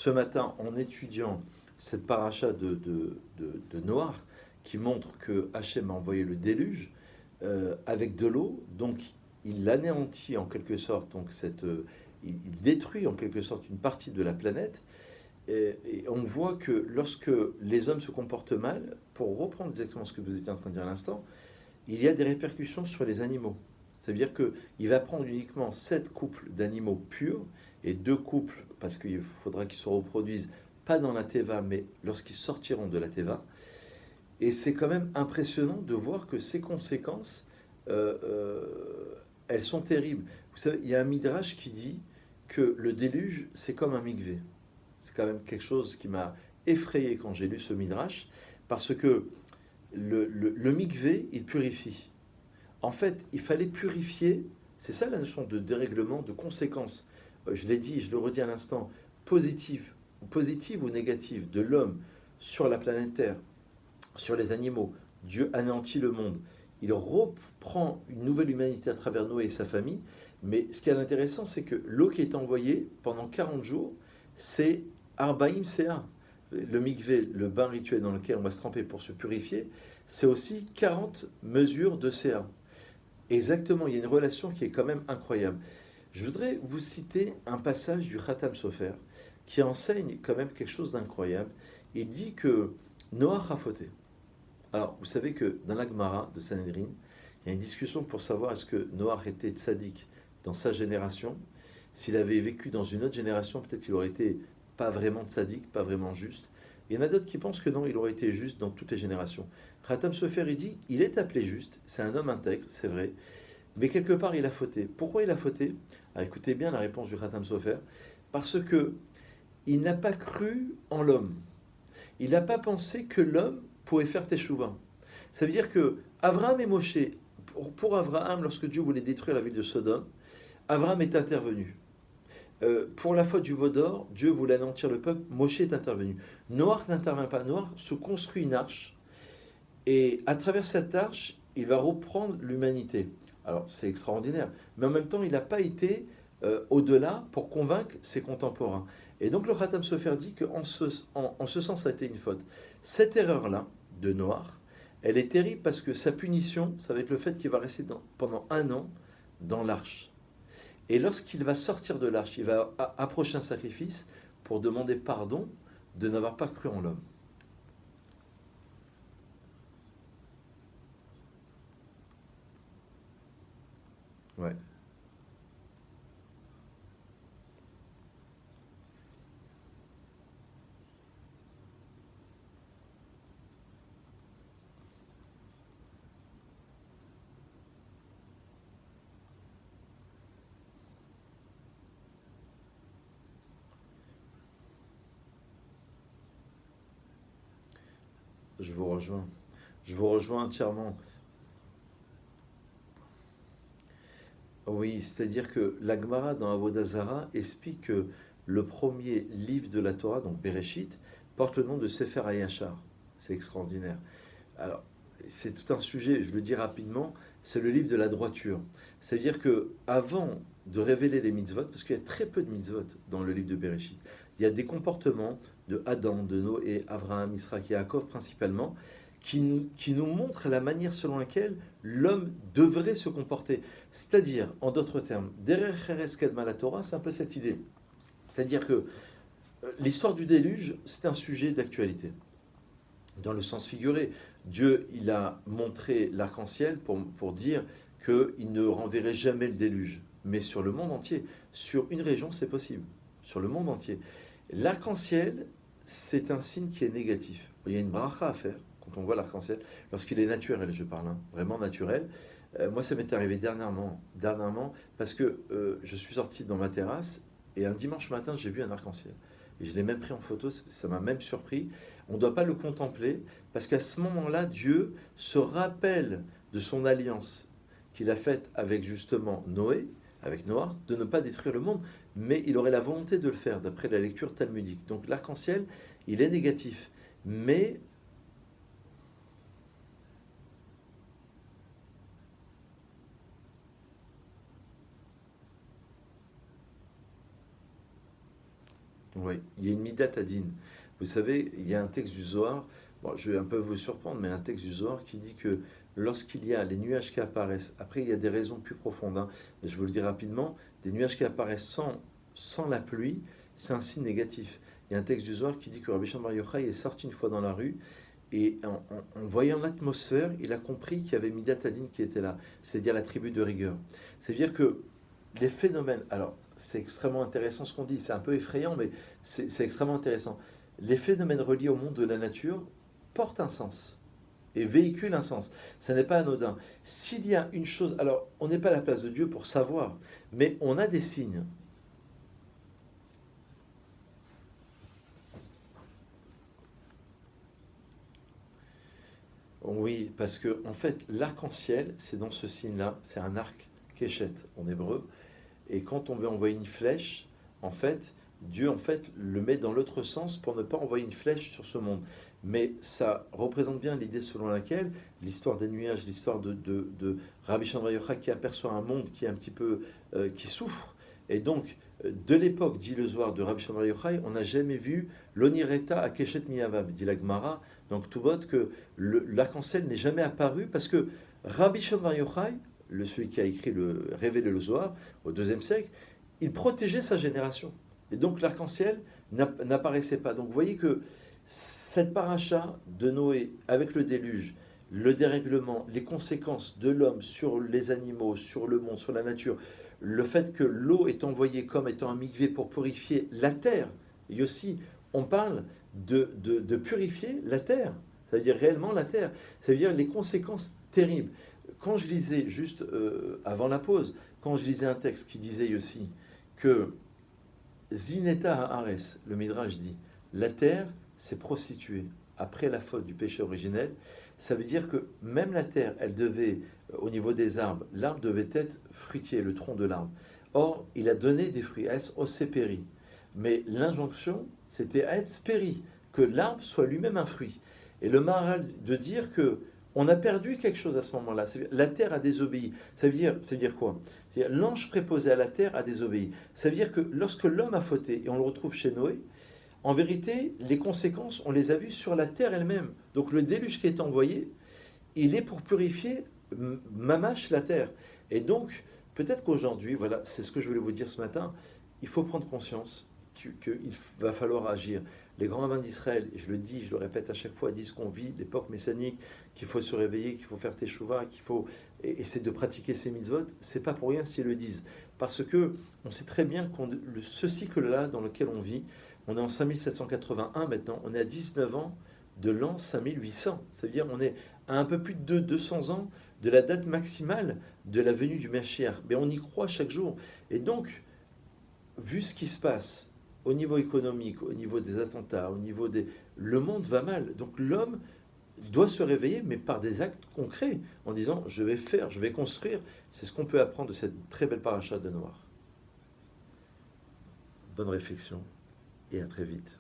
Ce matin, en étudiant cette paracha de Noach, qui montre que Hachem a envoyé le déluge avec de l'eau, donc il anéantit en quelque sorte, donc il détruit en quelque sorte une partie de la planète, et on voit que lorsque les hommes se comportent mal, pour reprendre exactement ce que vous étiez en train de dire à l'instant, il y a des répercussions sur les animaux. Ça veut dire qu'il va prendre uniquement 7 couples d'animaux purs et 2 couples, parce qu'il faudra qu'ils se reproduisent, pas dans la Teva, mais lorsqu'ils sortiront de la Teva. Et c'est quand même impressionnant de voir que ces conséquences, euh, euh, elles sont terribles. Vous savez, il y a un midrash qui dit que le déluge, c'est comme un mikvé. C'est quand même quelque chose qui m'a effrayé quand j'ai lu ce midrash, parce que le mikvé, il purifie. En fait, il fallait purifier, c'est ça la notion de dérèglement, de conséquence. Je l'ai dit, je le redis à l'instant, positive ou négative de l'homme sur la planète Terre, sur les animaux. Dieu anéantit le monde. Il reprend une nouvelle humanité à travers Noé et sa famille. Mais ce qui est intéressant, c'est que l'eau qui est envoyée pendant 40 jours, c'est Arbaïm Sea. Le mikvé, le bain rituel dans lequel on va se tremper pour se purifier, c'est aussi 40 mesures de Ca. Exactement, il y a une relation qui est quand même incroyable. Je voudrais vous citer un passage du Khatam Sofer qui enseigne quand même quelque chose d'incroyable. Il dit que Noach a fauté. Alors, vous savez que dans la Gemara de Sanhedrin, il y a une discussion pour savoir est-ce que Noach était tzaddik dans sa génération. S'il avait vécu dans une autre génération, peut-être qu'il aurait été pas vraiment tzaddik, pas vraiment juste. Il y en a d'autres qui pensent que non, il aurait été juste dans toutes les générations. Khatam Sofer, il dit, il est appelé juste, c'est un homme intègre, c'est vrai, mais quelque part il a fauté. Pourquoi il a fauté? Ah, écoutez bien la réponse du Khatam Sofer. Parce que il n'a pas cru en l'homme. Il n'a pas pensé que l'homme pouvait faire teshuva. Ça veut dire que Abraham et Moshe, pour Abraham, lorsque Dieu voulait détruire la ville de Sodome, Abraham est intervenu. Pour la faute du veau d'or, Dieu voulait anéantir le peuple, Moshe est intervenu. Noach n'intervient pas. Noach se construit une arche, et à travers cette arche, il va reprendre l'humanité. Alors c'est extraordinaire, mais en même temps, il n'a pas été au-delà pour convaincre ses contemporains. Et donc le Khatam Sofer dit qu'en en ce sens, ça a été une faute. Cette erreur-là de Noach, elle est terrible parce que sa punition, ça va être le fait qu'il va rester pendant 1 an dans l'arche. Et lorsqu'il va sortir de l'arche, il va approcher un sacrifice pour demander pardon de n'avoir pas cru en l'homme. Ouais, je vous rejoins. Je vous rejoins entièrement. Oui, c'est-à-dire que la Gemara dans Avodah Zarah explique que le premier livre de la Torah, donc Bereshit, porte le nom de Sefer Hayashar. C'est extraordinaire. Alors, c'est tout un sujet, je le dis rapidement, c'est le livre de la droiture. C'est-à-dire que avant de révéler les mitzvot, parce qu'il y a très peu de mitzvot dans le livre de Bereshit, il y a des comportements de Adam, de Noé, Abraham, Israël et Yaakov principalement, qui nous montrent la manière selon laquelle l'homme devrait se comporter. C'est-à-dire, en d'autres termes, Derer Cheres Kedma la Torah, c'est un peu cette idée. C'est-à-dire que l'histoire du déluge, c'est un sujet d'actualité dans le sens figuré. Dieu, il a montré l'arc-en-ciel pour dire qu'il ne renverrait jamais le déluge. Mais sur le monde entier, sur une région, c'est possible. Sur le monde entier. L'arc-en-ciel, c'est un signe qui est négatif. Il y a une bracha à faire quand on voit l'arc-en-ciel, lorsqu'il est naturel, je parle, hein, vraiment naturel. Moi, ça m'est arrivé dernièrement parce que je suis sorti dans ma terrasse et un dimanche matin, j'ai vu un arc-en-ciel. Et je l'ai même pris en photo, ça m'a même surpris. On ne doit pas le contempler parce qu'à ce moment-là, Dieu se rappelle de son alliance qu'il a faite avec justement Noé, avec Noah, de ne pas détruire le monde, mais il aurait la volonté de le faire d'après la lecture talmudique. Donc l'arc-en-ciel, il est négatif. Mais Oui, il y a une Midat Adin. Vous savez, il y a un texte du Zohar, bon, je vais un peu vous surprendre, mais un texte du Zohar qui dit que lorsqu'il y a les nuages qui apparaissent, après il y a des raisons plus profondes, hein, mais je vous le dis rapidement, des nuages qui apparaissent sans la pluie, c'est un signe négatif. Il y a un texte du Zohar qui dit que Rabbi Shimon Bar Yochai est sorti une fois dans la rue et en voyant l'atmosphère, il a compris qu'il y avait Midat Adin qui était là, c'est-à-dire la tribu de rigueur. C'est-à-dire que les phénomènes, alors c'est extrêmement intéressant ce qu'on dit, c'est un peu effrayant, mais c'est extrêmement intéressant. Les phénomènes reliés au monde de la nature portent un sens et véhiculent un sens. Ça n'est pas anodin. S'il y a une chose, alors on n'est pas à la place de Dieu pour savoir, mais on a des signes. Oui, parce que en fait, l'arc-en-ciel, c'est dans ce signe-là, c'est un arc kéchet en hébreu. Et quand on veut envoyer une flèche, en fait, Dieu en fait le met dans l'autre sens pour ne pas envoyer une flèche sur ce monde. Mais ça représente bien l'idée selon laquelle l'histoire des nuages, l'histoire de Rabbi Shimon Yochai qui aperçoit un monde qui est un petit peu qui souffre. Et donc, de l'époque, dit le Zohar de Rabbi Shimon Yochai, on n'a jamais vu l'onireta à Keshet Miyavam, dit la Gemara, donc Tubot, que l'arc-en-ciel n'est jamais apparu parce que Rabbi Shimon Yochai, celui qui a écrit révélé le Zohar au deuxième siècle, il protégeait sa génération. Et donc l'arc-en-ciel n'apparaissait pas. Donc vous voyez que cette paracha de Noé avec le déluge, le dérèglement, les conséquences de l'homme sur les animaux, sur le monde, sur la nature, le fait que l'eau est envoyée comme étant un mikvé pour purifier la terre, et aussi on parle de purifier la terre, c'est-à-dire réellement la terre, c'est-à-dire les conséquences terribles. Quand je lisais, juste avant la pause, quand je lisais un texte qui disait aussi que Zineta Haares, le Midrash dit, la terre s'est prostituée après la faute du péché originel, ça veut dire que même la terre, elle devait, au niveau des arbres, l'arbre devait être fruitier, le tronc de l'arbre. Or, il a donné des fruits, es oseperi. Mais l'injonction, c'était es peri, que l'arbre soit lui-même un fruit. Et le Maharal de dire que on a perdu quelque chose à ce moment-là. La terre a désobéi. Ça veut dire quoi? L'ange préposé à la terre a désobéi. Ça veut dire que lorsque l'homme a fauté, et on le retrouve chez Noé, en vérité, les conséquences, on les a vues sur la terre elle-même. Donc le déluge qui est envoyé, il est pour purifier mamache la terre. Et donc, peut-être qu'aujourd'hui, voilà, c'est ce que je voulais vous dire ce matin, il faut prendre conscience qu'il va falloir agir. Les grands rabbins d'Israël, et je le dis, je le répète à chaque fois, disent qu'on vit l'époque messianique, qu'il faut se réveiller, qu'il faut faire teshuva, qu'il faut essayer de pratiquer ces mitzvot. C'est pas pour rien s'ils le disent. Parce que on sait très bien que ce cycle-là dans lequel on vit, on est en 5781 maintenant, on est à 19 ans de l'an 5800. C'est-à-dire on est à un peu plus de 200 ans de la date maximale de la venue du Mashiach. Mais on y croit chaque jour. Et donc, vu ce qui se passe au niveau économique, au niveau des attentats, au niveau des... Le monde va mal. Donc l'homme doit se réveiller, mais par des actes concrets, en disant je vais faire, je vais construire. C'est ce qu'on peut apprendre de cette très belle paracha de Noir. Bonne réflexion et à très vite.